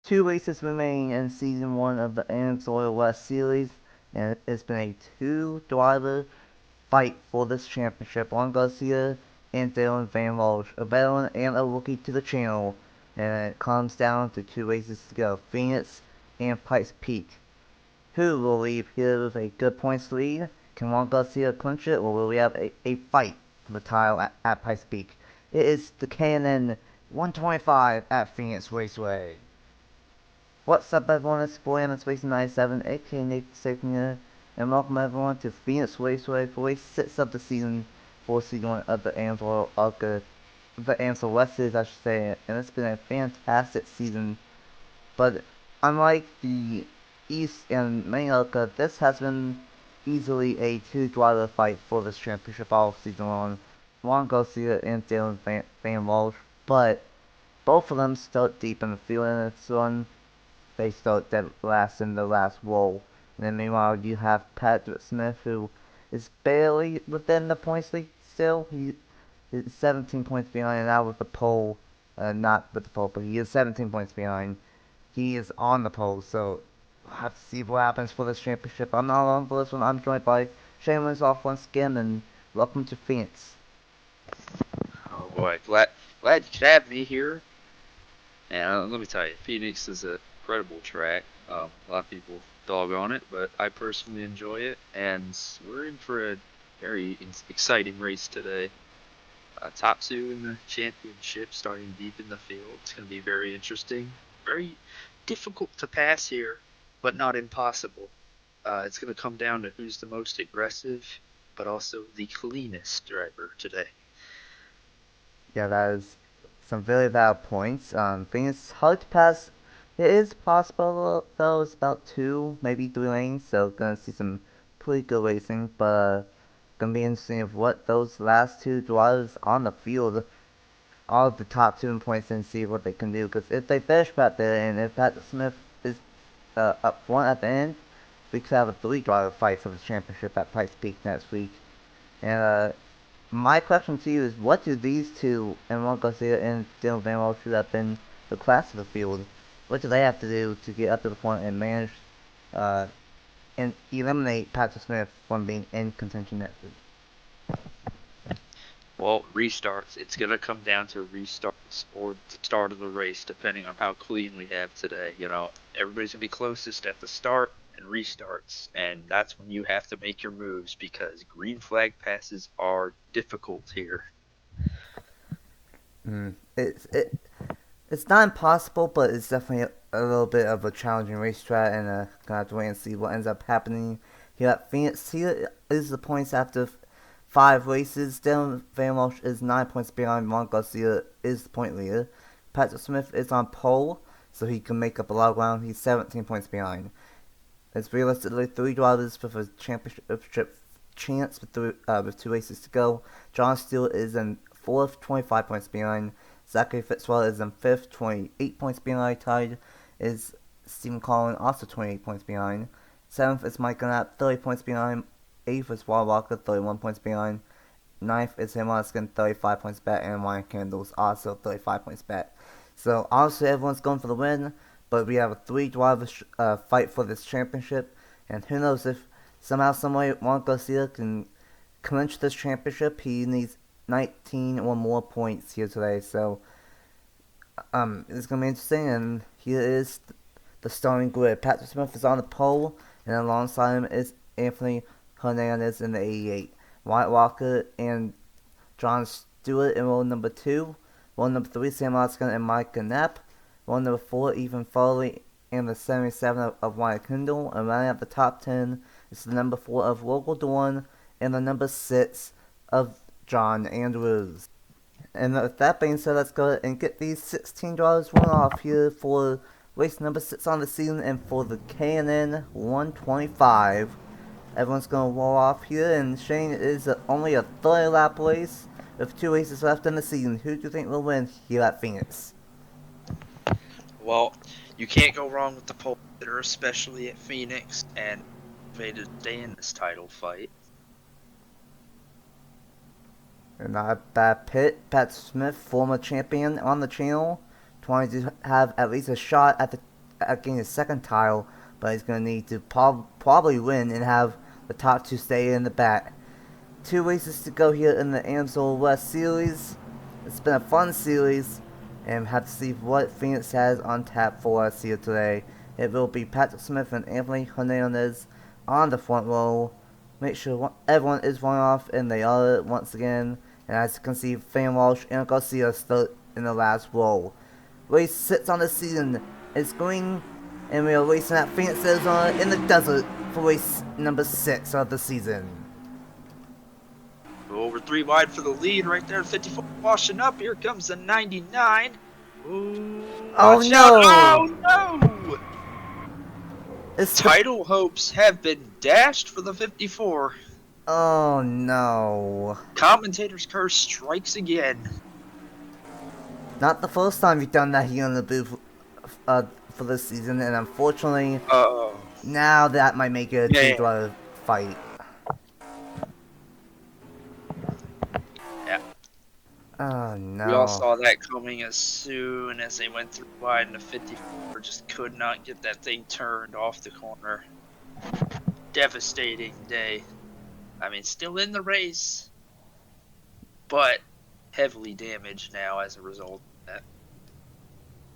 2 races remain in Season 1 of the Amsoil West Series, and it's been a 2-driver fight for this championship. Juan Garcia and Dylan Van Walsh, a veteran and a rookie to the channel, and it comes down to 2 races to go, Phoenix and Pikes Peak. Who will leave here with a good points lead? Can Juan Garcia clinch it, or will we have a fight for the title at Pikes Peak? It is the K&N 125 at Phoenix Raceway. What's up everyone, it's boy Racing 97, aka Nathan Stapleton, and welcome everyone to Phoenix Raceway for race 6 of the season, for season 1 of the Amsoil West Series I should say, and it's been a fantastic season. But unlike the East and Main Arca, this has been easily a 2-driver fight for this championship all season long. Juan Garcia and Dylan Van Walsh, but both of them start deep in the field, and it's one they start dead last in the last roll. And then meanwhile you have Patrick Smith, who is barely within the points league still. He is 17 points behind now with the pole. Not with the pole, but he is 17 points behind. He is on the pole, so we'll have to see what happens for this championship. I'm not alone for this one. I'm joined by Shameless off once again, and welcome to Phoenix. Oh boy, glad you could have me here. And let me tell you, Phoenix is an incredible track. A lot of people dog on it, but I personally enjoy it. And we're in for a very exciting race today. Top 2 in the championship, starting deep in the field. It's going to be very interesting. Very difficult to pass here, but not impossible. It's going to come down to who's the most aggressive, but also the cleanest driver today. Yeah, that is some very valid points. Phoenix hard to pass. It is possible though. It's about 2, maybe 3 lanes, so gonna see some pretty good racing. But gonna be interesting of what those last 2 drivers on the field, all of the top 2 in points, and see what they can do. Because if they finish back there, and if Patrick Smith is up front at the end, we could have a 3-driver fight for the championship at Pikes Peak next week. And my question to you is, what do these two, Juan Garcia and Dylan Van Walsh, should have been the class of the field? What do they have to do to get up to the front and manage and eliminate Patrick Smith from being in contention next week? Well, restarts. It's going to come down to restarts or the start of the race, depending on how clean we have today. Everybody's going to be closest at the start and restarts, and that's when you have to make your moves because green flag passes are difficult here. It's not impossible, but it's definitely a little bit of a challenging racetrack, and gonna have to wait and see what ends up happening here at Phoenix. Here is the points after 5 races. Dylan Van Walsh is 9 points behind. Juan Garcia is the point leader. Patrick Smith is on pole, so he can make up a lot of ground. He's 17 points behind. It's realistically 3 drivers with a championship chance with 2 races to go. John Steele is in 4th, 25 points behind. Zachary Fitzgerald is in 5th, 28 points behind. Tied is Stephen Collin, also 28 points behind. 7th is Mike Knapp, 30 points behind. 8th is Wall Walker, 31 points behind. 9th is Himaskin, 35 points back. And Ryan Candles, also 35 points back. So, obviously, everyone's going for the win, but we have a 3-driver fight for this championship. And who knows if somehow, someway, Juan Garcia can clinch this championship. He needs 19 or more points here today, so it's gonna be interesting. And here is the starting grid. Patrick Smith is on the pole, and alongside him is Anthony Hernandez in the 88. Wyatt Walker and John Stewart in row number 2. Row number 3, Sam Oskin and Mike Knapp. Row number 4, Ethan Farley and the 77 of Wyatt Kendall. And running at the top 10 is the number 4 of Local Dawn and the number 6 of John Andrews. And with that being said, let's go ahead and get these 16 drivers one off here for race number 6 on the season and for the K&N 125. Everyone's going to roll off here, and Shane, is only a 30 lap race with 2 races left in the season. Who do you think will win here at Phoenix? Well, you can't go wrong with the pole hitter, especially at Phoenix, and motivated to stay in this title fight. Not a bad pit. Pat Smith, former champion on the channel, trying to have at least a shot at the gain his second title, but he's going to need to probably win and have the top two stay in the back. 2 races to go here in the Amsoil West Series. It's been a fun series, and have to see what Phoenix has on tap for us here today. It will be Patrick Smith and Anthony Hernandez on the front row. Make sure everyone is one off, and they are once again. And as you can see, Walsh and Garcia still in the last row. Race 6 on the season is green, and we are racing at Phoenix, Arizona in the desert for race number 6 of the season. Over 3 wide for the lead right there. 54 washing up. Here comes the 99. Ooh, oh no! Oh no! It's Title hopes have been dashed for the 54. Oh no. Commentator's curse strikes again. Not the first time you've done that here in the booth for this season, and unfortunately, now that might make it a two-driver fight. Yeah. Oh no. We all saw that coming as soon as they went through wide, and the 54 just could not get that thing turned off the corner. Devastating day. I mean, still in the race, but heavily damaged now as a result of that.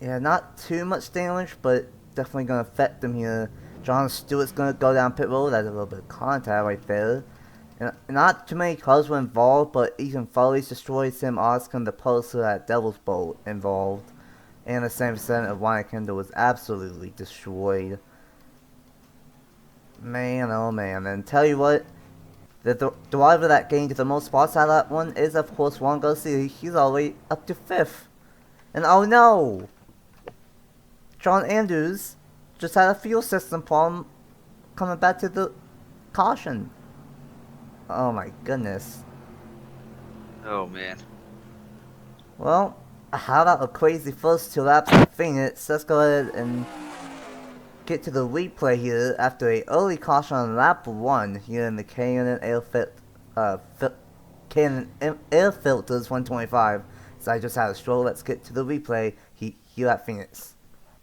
Yeah, not too much damage, but definitely going to affect them here. John Stewart's going to go down pit road. That's a little bit of contact right there. And not too many cars were involved, but Ethan Foley's destroyed Sam Oskin, the poster at Devil's Bolt, involved. And the 7% of Ryan Kendall was absolutely destroyed. Man, oh man. And tell you what, the driver that gained the most spots out of that one is, of course, Juan Garcia. He's all the way up to 5th. And oh no! John Andrews just had a fuel system problem coming back to the caution. Oh my goodness. Oh man. Well, how about a crazy first 2 laps of Phoenix? Let's go ahead and get to the replay here after a early caution on lap 1 here in the K&N Air Filters 125. So I just had a stroll. Let's get to the replay here at Phoenix.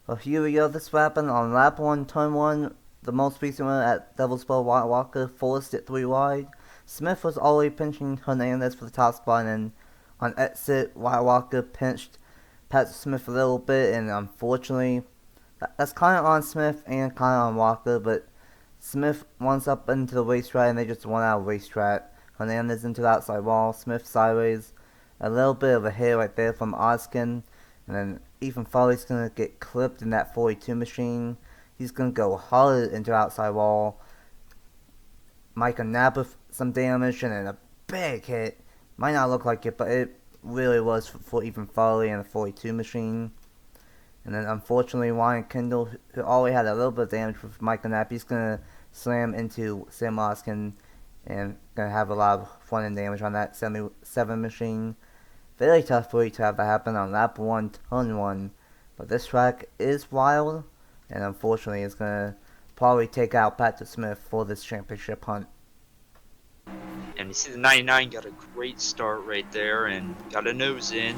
Well, here we go. This happened on lap 1, turn 1. The most recent one at Devil's Bowl, White Walker forced it 3 wide. Smith was already pinching Hernandez for the top spot, and on exit, White Walker pinched Patrick Smith a little bit, and unfortunately, that's kind of on Smith and kind of on Walker, but Smith runs up into the racetrack, and they just won out of racetrack. Hernandez into the outside wall, Smith sideways, a little bit of a hit right there from Oskin, and then Ethan Foley's going to get clipped in that 42 machine. He's going to go hard into the outside wall. Micah Knapp with some damage, and then a big hit. Might not look like it, but it really was for Ethan Foley and the 42 machine. And then unfortunately, Ryan Kendall, who already had a little bit of damage with Micah Knapp, he's going to slam into Sam Oskin and going to have a lot of front end damage on that 77 machine. Very tough for you to have that happen on lap 1, turn 1. But this track is wild, and unfortunately it's going to probably take out Patrick Smith for this championship hunt. And you see the 99 got a great start right there and got a nose in.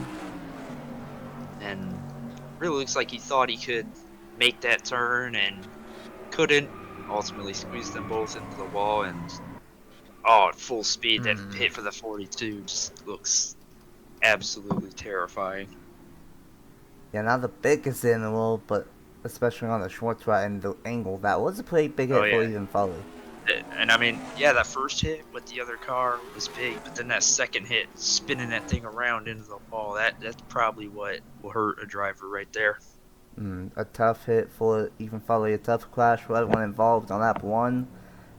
And really looks like he thought he could make that turn and couldn't. Ultimately squeezed them both into the wall, and at full speed, that hit for the 42 just looks absolutely terrifying. Yeah, not the biggest hit in the world, but especially on the short track and the angle, that was a pretty big hit for Ethan Foley. And I mean, yeah, that first hit with the other car was big, but then that second hit, spinning that thing around into the wall, that's probably what will hurt a driver right there. A tough hit for Ethan Foley, a tough crash for everyone involved on lap 1,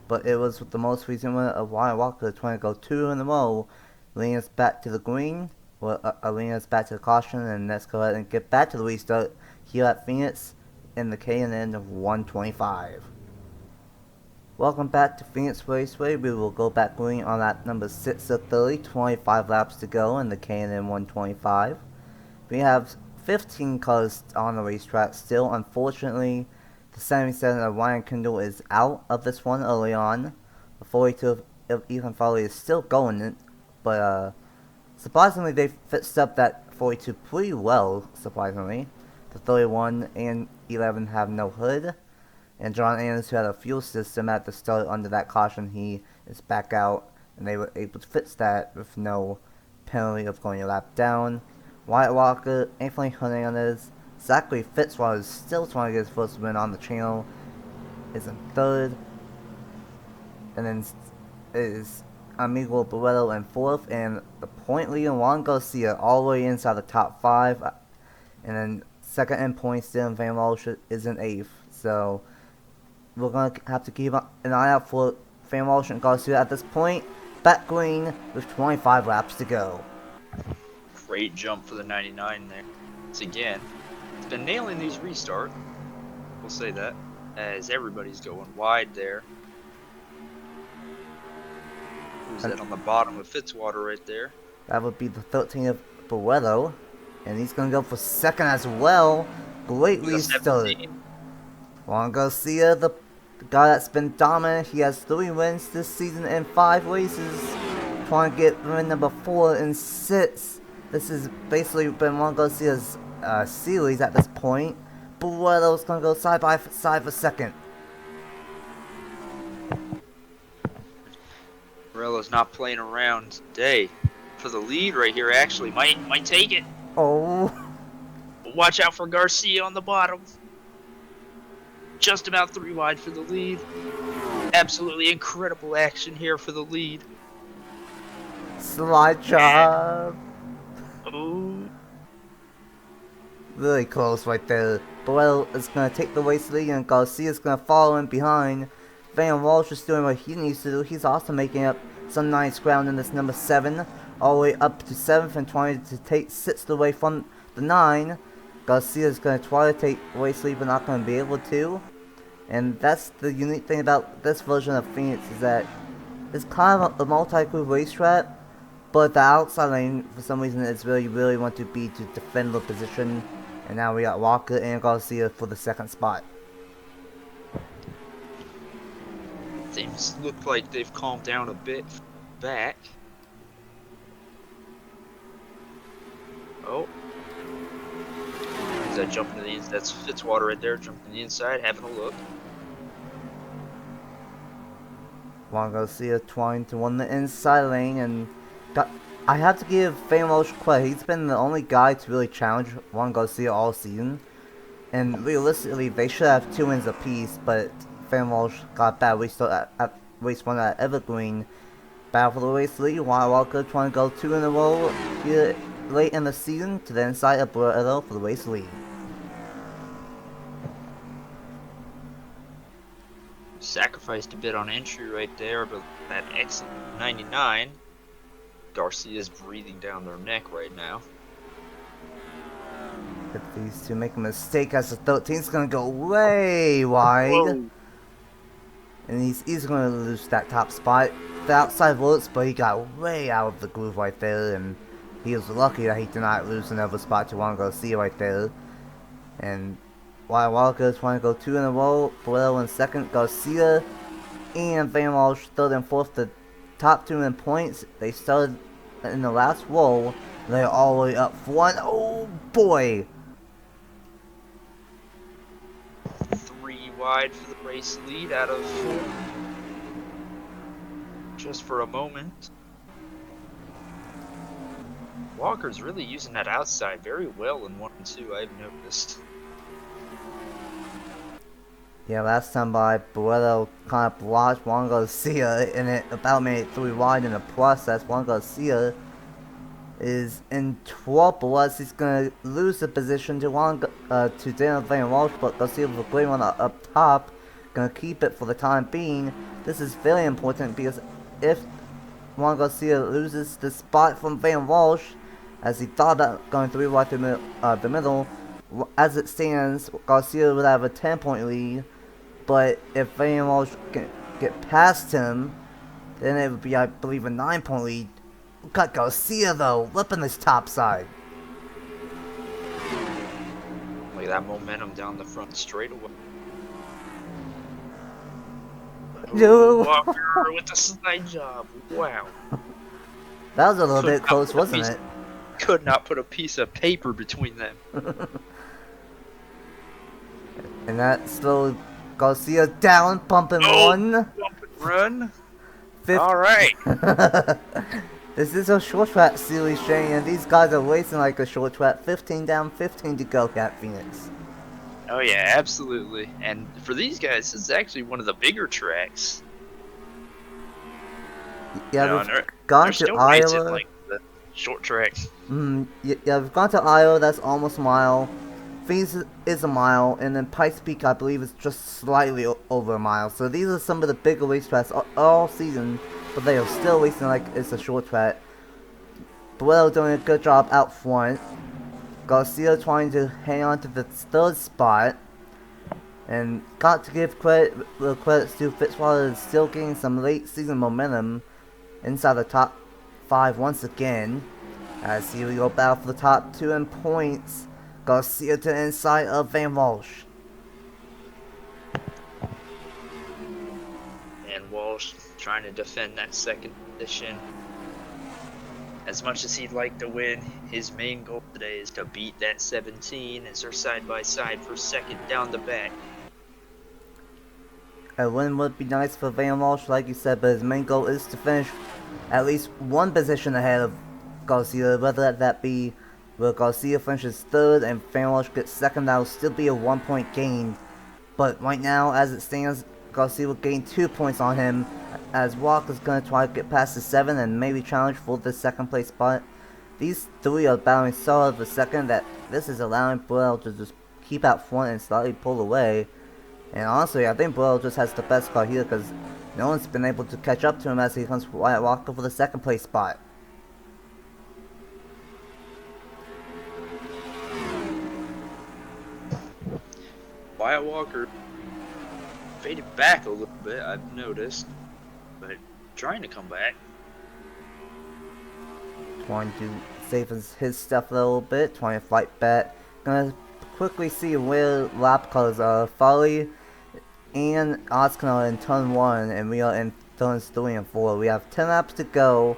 but it was with the most recent one of Ryan Walker trying to go 2 in a row, leading us back to the green, leading us back to the caution, and let's go ahead and get back to the restart here at Phoenix in the K&N 125. Welcome back to Phoenix Raceway. We will go back green on lap number 6 of 30, 25 laps to go in the K&N 125. We have 15 cars on the racetrack still. Unfortunately, the 77 of Ryan Kendall is out of this one early on. The 42 of Ethan Foley is still going it, but surprisingly they fixed up that 42 pretty well, surprisingly. The 31 and 11 have no hood. And John Anderson, who had a fuel system at the start under that caution, he is back out, and they were able to fix that with no penalty of going a lap down. Wyatt Walker, Anthony Hernandez, Zachary Fitzwater is still trying to get his first win on the channel, is in third. And then is Amigo Barreto in fourth, and the point leader Juan Garcia all the way inside the top 5. And then second in points, Dylan Van Walsh is in 8th. So we're going to have to keep an eye out for Van Walsh and Garcia at this point. Back green with 25 laps to go. Great jump for the 99 there. Once again, it's been nailing these restarts. We'll say that, as everybody's going wide there. Who's that on the bottom of Fitzwater right there? That would be the 13 of Barreto. And he's going to go for second as well. Great restart. Juan Garcia, the guy that's been dominant. He has 3 wins this season in 5 races. Trying to get win number 4 and 6. This has basically been Juan Garcia's series at this point. Barreto's going to go side by side for second. Barreto's not playing around today. For the lead right here, actually, might take it. Oh. Watch out for Garcia on the bottom. Just about 3 wide for the lead. Absolutely incredible action here for the lead. Slide job. Oh. Really close right there. Barreto is going to take the race lead, and Garcia is going to follow in behind. Van Walsh is doing what he needs to do. He's also making up some nice ground in this number 7. All the way up to 7th and trying to take 6th away from the 9. Garcia is going to try to take race lead, but not going to be able to. And that's the unique thing about this version of Phoenix, is that it's kind of a multi-crew racetrack, but the outside lane, for some reason, is really want to be to defend the position. And now we got Walker and Garcia for the second spot. Things look like they've calmed down a bit back. Oh. Is that jumping to the inside? That's Fitzwater right there, jumping to the inside, having a look. Juan Garcia trying to win the inside lane, and I have to give Van Walsh credit. He's been the only guy to really challenge Juan Garcia all season. And realistically, they should have 2 wins apiece, but Van Walsh got a bad restart at race 1 at Evergreen. Battle for the race lead. Wyatt Walker trying to go 2 in a row here late in the season to the inside of Barreto for the race lead. Sacrificed a bit on entry right there, but that exit 99. Garcia's breathing down their neck right now. If these two make a mistake, as the 13's gonna go way wide. Whoa. And he's going to lose that top spot. The outside works, but he got way out of the groove right there, and he was lucky that he did not lose another spot to Juan Garcia right there. And Wyatt Walker is trying to go 2 in a row. Barreto in second, Garcia and Van Walsh third and fourth. The top 2 in points. They started in the last roll. They're all the way up for 1. Oh boy! 3 wide for the race lead out of 4. Just for a moment. Walker's really using that outside very well in 1 and 2, I've noticed. Yeah, last time by Barreto kind of blocked Juan Garcia, and it about made it 3 wide in the process. Juan Garcia is in trouble as he's gonna lose the position to Daniel Van Walsh, but Garcia with a great one up top, gonna keep it for the time being. This is very important because if Juan Garcia loses the spot from Van Walsh, as he thought about going 3 wide through the middle, as it stands, Garcia would have a 10-point lead. But if Van Walsh can get past him, then it would be, I believe, a 9-point lead. Got Garcia though, flipping this top side. Look at that momentum down the front straightaway. No. Walker with the slide job. Wow. That was a little bit close, wasn't it? Could not put a piece of paper between them. And that slowed Garcia down, pumping one. Bump and run. Fifth. All right. This is a short track series, Shane, and these guys are racing like a short track. 15 down, 15 to go, Cat Phoenix. Oh yeah, absolutely. And for these guys, this is actually one of the bigger tracks. Yeah, You know, we've gone they're to still racing Iowa. like the short tracks. Yeah, we've gone to Iowa, that's almost a mile. Phoenix is a mile, and then Pikes Peak, I believe, is just slightly over a mile. So these are some of the bigger racetracks all season, but they are still racing like it's a short track. Buello doing a good job out front. Garcia trying to hang on to the third spot. And got to give the credits to Fitzwater, is still getting some late season momentum inside the top 5 once again. As he will go battle for the top 2 in points. Garcia to the inside of Van Walsh. And Walsh trying to defend that second position. As much as he'd like to win, his main goal today is to beat that 17 as they're side by side for second down the back. A win would be nice for Van Walsh, like you said, but his main goal is to finish at least one position ahead of Garcia, whether that be where Garcia finishes third and Van Walsh gets second. That will still be a 1 point gain, but right now, as it stands, Garcia will gain 2 points on him, as Walker's going to try to get past the 7 and maybe challenge for the second place spot. These three are battling so hard for second that this is allowing Buell to just keep out front and slightly pull away. And honestly, I think Buell just has the best car here because no one's been able to catch up to him as he comes for Wyatt Walker for the second place spot. Wyatt Walker faded back a little bit, I've noticed, but trying to come back. Trying to save his stuff a little bit, trying to fight back. Gonna quickly see where lap colors are. Folly and Oscar are in turn 1, and we are in turns 3 and 4. We have 10 laps to go.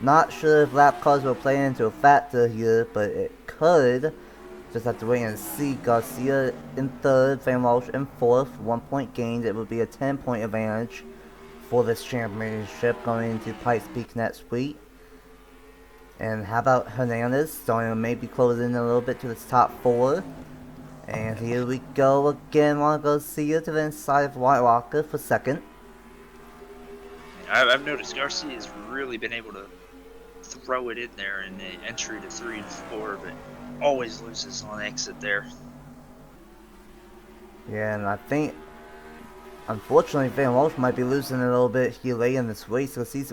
Not sure if lap colors will play into a factor here, but it could. Just have to wait and see. Garcia in 3rd, Van Walsh in 4th, 1 point gained. It would be a 10 point advantage for this championship going into Pikes Peak next week. And how about Hernandez starting to maybe close in a little bit to the top 4. And here we go again. Want to go Garcia to the inside of White Walker for second. I've noticed Garcia's really been able to throw it in there in the entry to 3 and 4, but always loses on exit there. Yeah, and I think, unfortunately, Van Walsh might be losing a little bit here late in this race because he's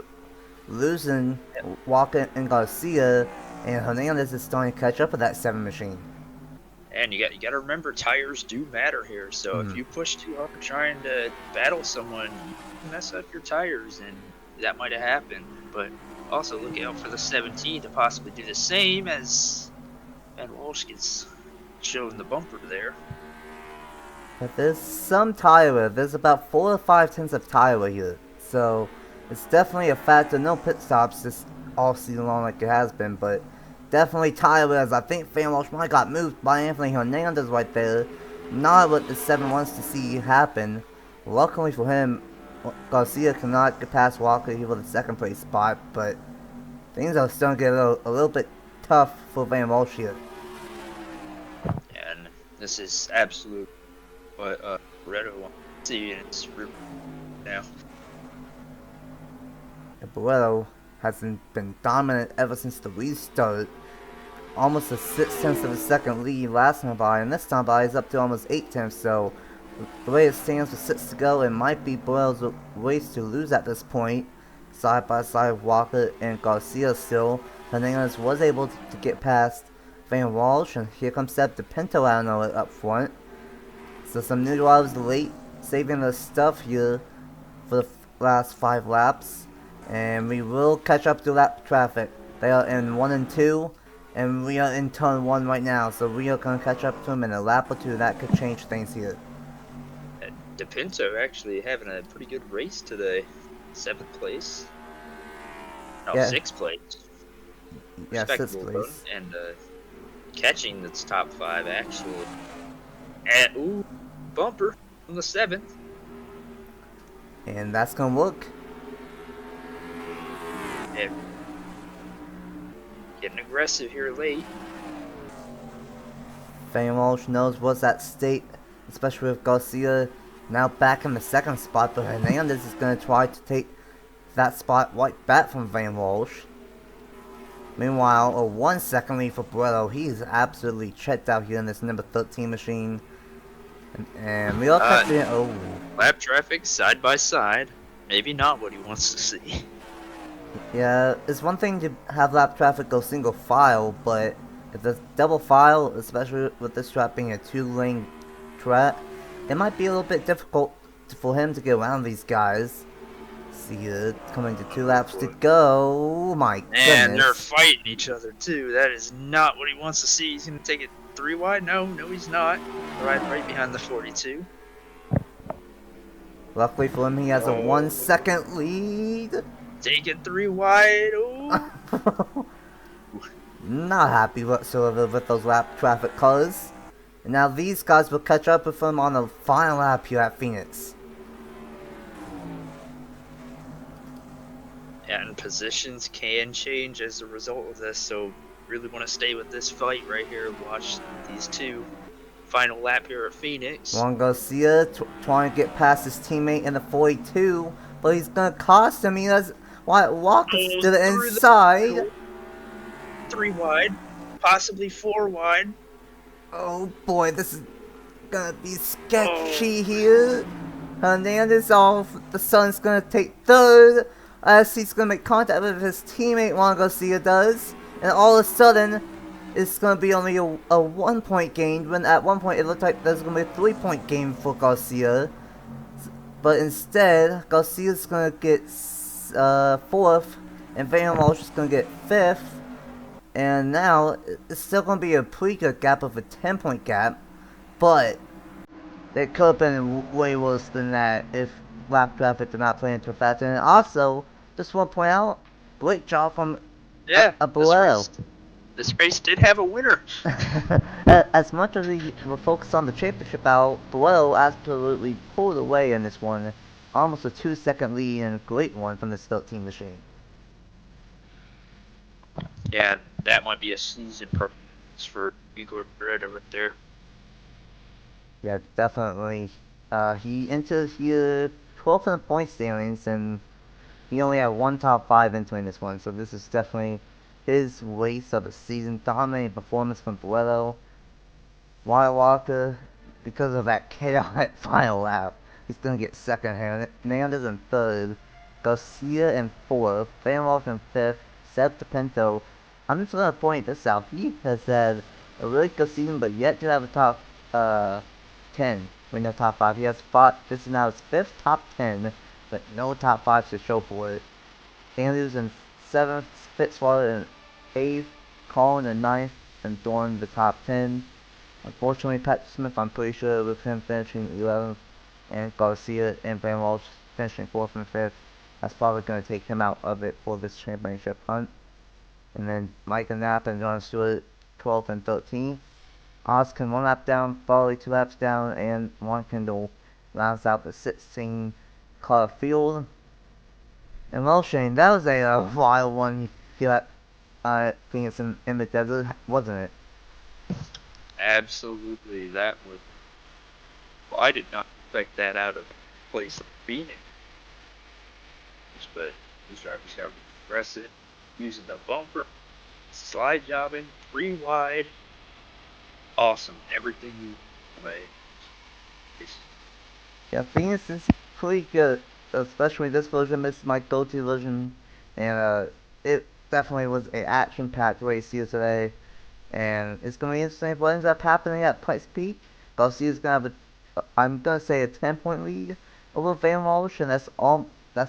losing Walker and Garcia, and Hernandez is starting to catch up with that 7 machine. And you got to remember, tires do matter here. So if you push too hard trying to battle someone, you mess up your tires, and that might have happened. But also look out for the 17 to possibly do the same as Van Walsh gets shown the bumper there. But there's some tire wear. There's about 4 or 5 tenths of tire wear here. So it's definitely a factor. No pit stops this all season long like it has been, but definitely tire wear, as I think Van Walsh might got moved by Anthony Hernandez right there. Not what the 7 wants to see happen. Luckily for him, Garcia cannot get past Walker here for the second place spot, but things are starting to get a little bit tough for Van Walsh here. And this is absolute what Redo wants to see in its room now. Buello hasn't been dominant ever since the restart. Almost a 6 tenths of a second lead last time by, and this time by is up to almost 8 tenths, so the way it stands with 6 to go, it might be Buello's race to lose at this point. Side by side with Walker and Garcia still. Hernandez was able to get past Van Walsh, and here comes Seb DePinto out of it up front. So some new drivers late, saving their stuff here for the last 5 laps. And we will catch up to lap traffic. They are in 1 and 2, and we are in turn 1 right now. So we are going to catch up to them in a lap or 2. That could change things here. DePinto actually having a pretty good race today. 7th place. No, Yeah. 6th place. Yeah, 6th Respectable place. run, and catching this top 5 actually. And bumper on the 7th. And that's going to work. Yeah. Getting aggressive here late. Walsh knows what's at stake, especially with Garcia now back in the second spot, but Hernandez is going to try to take that spot right back from Walsh. Meanwhile, a 1 second lead for Borello. He's absolutely checked out here in this number 13 machine. And we all catching it. Oh. Lap traffic side by side. Maybe not what he wants to see. Yeah, it's one thing to have lap traffic go single file, but if it's double file, especially with this track being a 2-lane track, it might be a little bit difficult for him to get around these guys. See it coming to 2 laps to go. My goodness. And they're fighting each other too. That is not what he wants to see. He's gonna take it 3 wide. No, he's not. Right behind the 42. Luckily for him, he has a 1 second lead. Take it 3 wide. Oh. Not happy whatsoever with those lap traffic colors. And now these guys will catch up with him on the final lap here at Phoenix. And positions can change as a result of this, so really want to stay with this fight right here and watch these two final lap here at Phoenix. Juan Garcia trying to get past his teammate in the 42, but he's going to cost him. He has Wyatt Walker to the inside. 3 wide, possibly 4 wide. Oh boy, this is going to be sketchy here. Hernandez off. The Sun's going to take third as he's going to make contact with his teammate Juan Garcia does. And all of a sudden, it's going to be only a 1-point gain, when at one point it looked like there's going to be a 3-point gain for Garcia. But instead, Garcia's going to get 4th, and Walsh is going to get 5th. And now, it's still going to be a pretty good gap of a 10-point gap, but it could have been way worse than that if lap traffic did not play into a factor. And also, just want to point out, great job from Borello. This race did have a winner. As much as we were focused on the championship out, Borello absolutely pulled away in this one. Almost a 2-second lead and a great one from this 13 machine. Yeah, that might be a season performance for Igor Beretta right there. Yeah, definitely. He entered here 12th in the point standings, and he only had 1 top 5 entering this one, so this is definitely his race of the season. Dominating performance from Borello. Wyatt Walker, because of that chaotic final lap, he's going to get 2nd. Hernandez in 3rd. Garcia in 4th. Walsh in 5th. Seb DePinto. I'm just going to point this out. He has had a really good season, but yet to have a top 10 with no top 5. He has fought, this is now his 5th top 10, but no top 5s to show for it. Andrews in 7th, Fitzwater in 8th, Collin in 9th, and Dorn the top 10. Unfortunately, Patrick Smith, I'm pretty sure with him finishing 11th, and Garcia and Walsh finishing 4th and 5th, that's probably going to take him out of it for this championship hunt. And then Mike Knapp and John Stewart, 12th and 13th. Oskin 1 lap down, Farley 2 laps down, and Juan Kendall rounds out the 16 car field. And well, Shane, that was a wild one here at Phoenix in the desert, wasn't it? Absolutely, that was. Well, I did not expect that out of a place like Phoenix. But these drivers got aggressive, using the bumper, slide jobbing, 3 wide. Awesome, everything you way. Yeah, Phoenix is pretty good, especially this version. This is my go-to version, and it definitely was an action-packed race here today. And it's going to be interesting what ends up happening at Pikes Peak. Garcia's going to have I'm going to say a 10-point lead over Walsh, and that's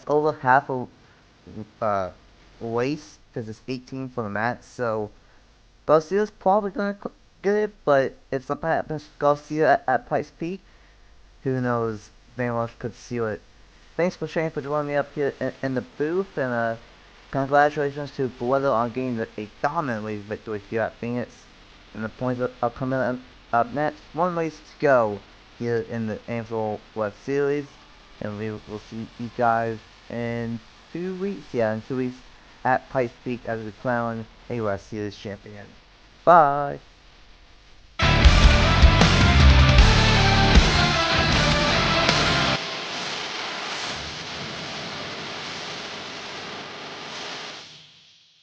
over half a race, because it's 18 for the match. So Garcia's probably going to get it, but if something happens to Garcia at Pikes Peak, who knows, Walsh could seal it. Thanks for Shane for joining me up here in the booth, and congratulations to Borello on getting a dominant lead victory here at Phoenix. And the points are coming up next. 1 race to go. here in the Amsoil West Series. And we will see you guys in 2 weeks. Yeah, in 2 weeks at Pikes Peak as we crown a West Series champion. Bye!